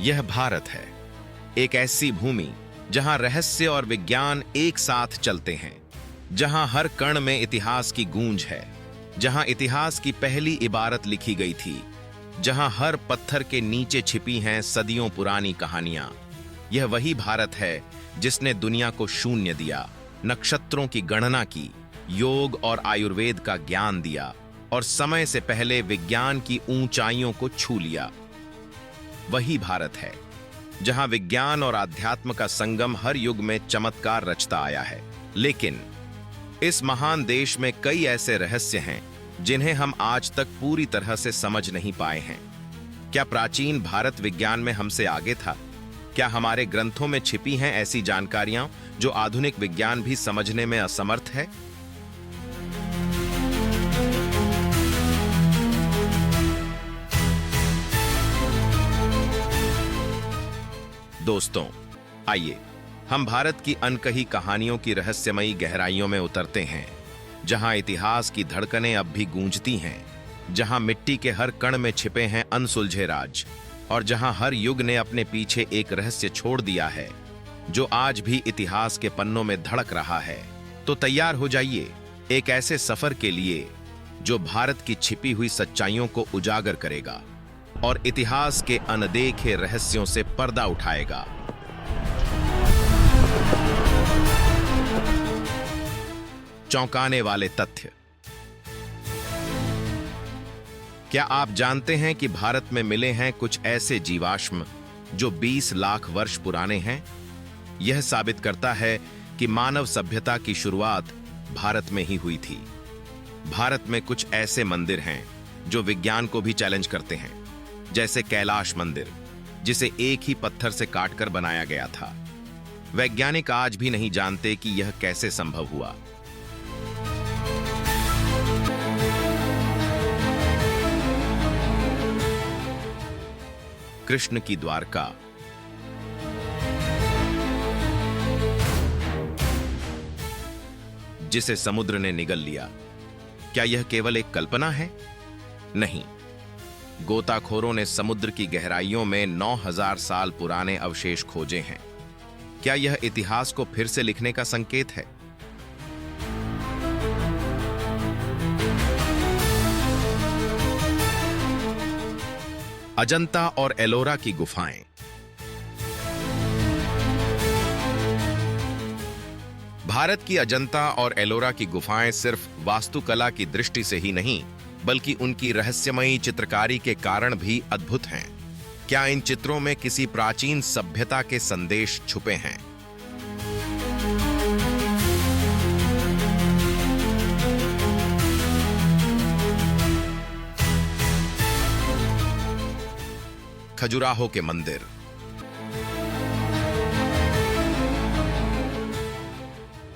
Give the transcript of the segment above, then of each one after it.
यह भारत है, एक ऐसी भूमि जहां रहस्य और विज्ञान एक साथ चलते हैं, जहां हर कण में इतिहास की गूंज है, जहां इतिहास की पहली इबारत लिखी गई थी, जहां हर पत्थर के नीचे छिपी हैं सदियों पुरानी कहानियां। यह वही भारत है जिसने दुनिया को शून्य दिया, नक्षत्रों की गणना की, योग और आयुर्वेद का ज्ञान दिया और समय से पहले विज्ञान की ऊंचाइयों को छू लिया। वही भारत है जहां विज्ञान और आध्यात्म का संगम हर युग में चमत्कार रचता आया है। लेकिन इस महान देश में कई ऐसे रहस्य हैं जिन्हें हम आज तक पूरी तरह से समझ नहीं पाए हैं। क्या प्राचीन भारत विज्ञान में हमसे आगे था? क्या हमारे ग्रंथों में छिपी हैं ऐसी जानकारियां जो आधुनिक विज्ञान भी समझने में असमर्थ है? दोस्तों, आइए हम भारत की अनकही कहानियों की रहस्यमयी गहराइयों में उतरते हैं, जहां इतिहास की धड़कनें अब भी गूंजती हैं, जहां मिट्टी के हर कण में छिपे हैं अनसुलझे राज, और जहां हर युग ने अपने पीछे एक रहस्य छोड़ दिया है जो आज भी इतिहास के पन्नों में धड़क रहा है। तो तैयार हो जाइए एक ऐसे सफर के लिए जो भारत की छिपी हुई सच्चाइयों को उजागर करेगा और इतिहास के अनदेखे रहस्यों से पर्दा उठाएगा। चौंकाने वाले तथ्य। क्या आप जानते हैं कि भारत में मिले हैं कुछ ऐसे जीवाश्म जो 20 लाख वर्ष पुराने हैं? यह साबित करता है कि मानव सभ्यता की शुरुआत भारत में ही हुई थी। भारत में कुछ ऐसे मंदिर हैं जो विज्ञान को भी चैलेंज करते हैं, जैसे कैलाश मंदिर, जिसे एक ही पत्थर से काटकर बनाया गया था। वैज्ञानिक आज भी नहीं जानते कि यह कैसे संभव हुआ। कृष्ण की द्वारका। जिसे समुद्र ने निगल लिया, क्या यह केवल एक कल्पना है? नहीं, गोताखोरों ने समुद्र की गहराइयों में 9000 साल पुराने अवशेष खोजे हैं। क्या यह इतिहास को फिर से लिखने का संकेत है? अजंता और एलोरा की गुफाएं। भारत की अजंता और एलोरा की गुफाएं सिर्फ वास्तुकला की दृष्टि से ही नहीं, बल्कि उनकी रहस्यमयी चित्रकारी के कारण भी अद्भुत हैं। क्या इन चित्रों में किसी प्राचीन सभ्यता के संदेश छुपे हैं? खजुराहो के मंदिर।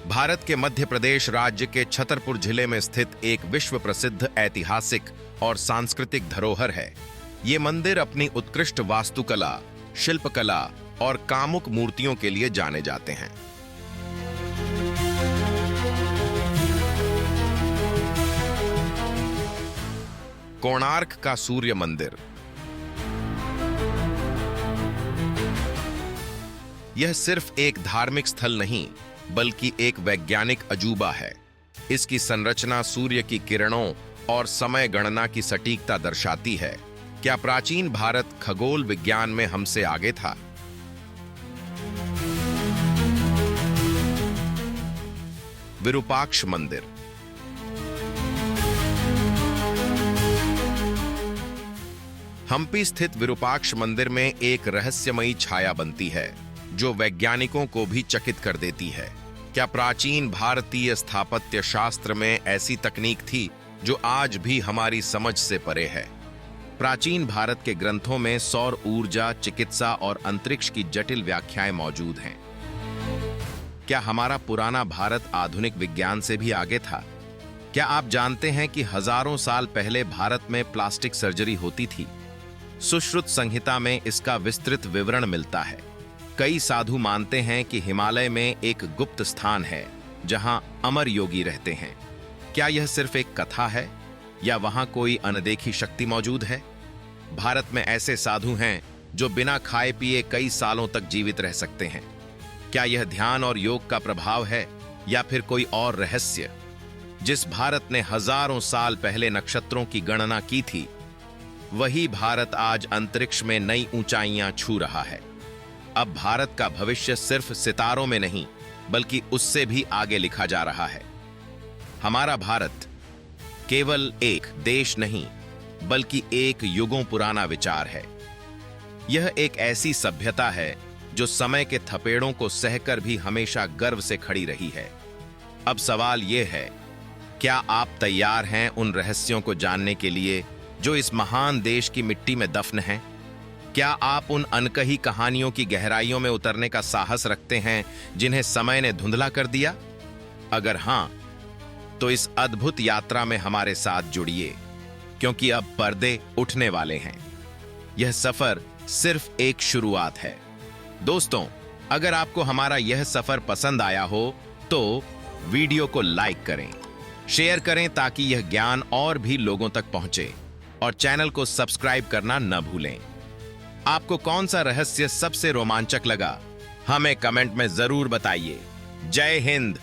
भारत के मध्य प्रदेश राज्य के छतरपुर जिले में स्थित एक विश्व प्रसिद्ध ऐतिहासिक और सांस्कृतिक धरोहर है। ये मंदिर अपनी उत्कृष्ट वास्तुकला, शिल्पकला और कामुक मूर्तियों के लिए जाने जाते हैं। कोणार्क का सूर्य मंदिर। यह सिर्फ एक धार्मिक स्थल नहीं, बल्कि एक वैज्ञानिक अजूबा है। इसकी संरचना सूर्य की किरणों और समय गणना की सटीकता दर्शाती है। क्या प्राचीन भारत खगोल विज्ञान में हमसे आगे था? विरूपाक्ष मंदिर। हम्पी स्थित विरूपाक्ष मंदिर में एक रहस्यमयी छाया बनती है जो वैज्ञानिकों को भी चकित कर देती है। क्या प्राचीन भारतीय स्थापत्य शास्त्र में ऐसी तकनीक थी जो आज भी हमारी समझ से परे है? प्राचीन भारत के ग्रंथों में सौर ऊर्जा, चिकित्सा और अंतरिक्ष की जटिल व्याख्याएं मौजूद हैं। क्या हमारा पुराना भारत आधुनिक विज्ञान से भी आगे था? क्या आप जानते हैं कि हजारों साल पहले भारत में प्लास्टिक सर्जरी होती थी? सुश्रुत संहिता में इसका विस्तृत विवरण मिलता है। कई साधु मानते हैं कि हिमालय में एक गुप्त स्थान है जहां अमर योगी रहते हैं। क्या यह सिर्फ एक कथा है या वहां कोई अनदेखी शक्ति मौजूद है? भारत में ऐसे साधु हैं जो बिना खाए पिए कई सालों तक जीवित रह सकते हैं। क्या यह ध्यान और योग का प्रभाव है या फिर कोई और रहस्य? जिस भारत ने हजारों साल पहले नक्षत्रों की गणना की थी, वही भारत आज अंतरिक्ष में नई ऊंचाइयां छू रहा है। अब भारत का भविष्य सिर्फ सितारों में नहीं, बल्कि उससे भी आगे लिखा जा रहा है। हमारा भारत केवल एक देश नहीं, बल्कि एक युगों पुराना विचार है। यह एक ऐसी सभ्यता है जो समय के थपेड़ों को सहकर भी हमेशा गर्व से खड़ी रही है। अब सवाल यह है, क्या आप तैयार हैं उन रहस्यों को जानने के लिए जो इस महान देश की मिट्टी में दफन हैं? क्या आप उन अनकही कहानियों की गहराइयों में उतरने का साहस रखते हैं जिन्हें समय ने धुंधला कर दिया? अगर हां, तो इस अद्भुत यात्रा में हमारे साथ जुड़िए, क्योंकि अब पर्दे उठने वाले हैं। यह सफर सिर्फ एक शुरुआत है। दोस्तों, अगर आपको हमारा यह सफर पसंद आया हो तो वीडियो को लाइक करें, शेयर करें ताकि यह ज्ञान और भी लोगों तक पहुंचे, और चैनल को सब्सक्राइब करना न भूलें। आपको कौन सा रहस्य सबसे रोमांचक लगा, हमें कमेंट में जरूर बताइए। जय हिंद।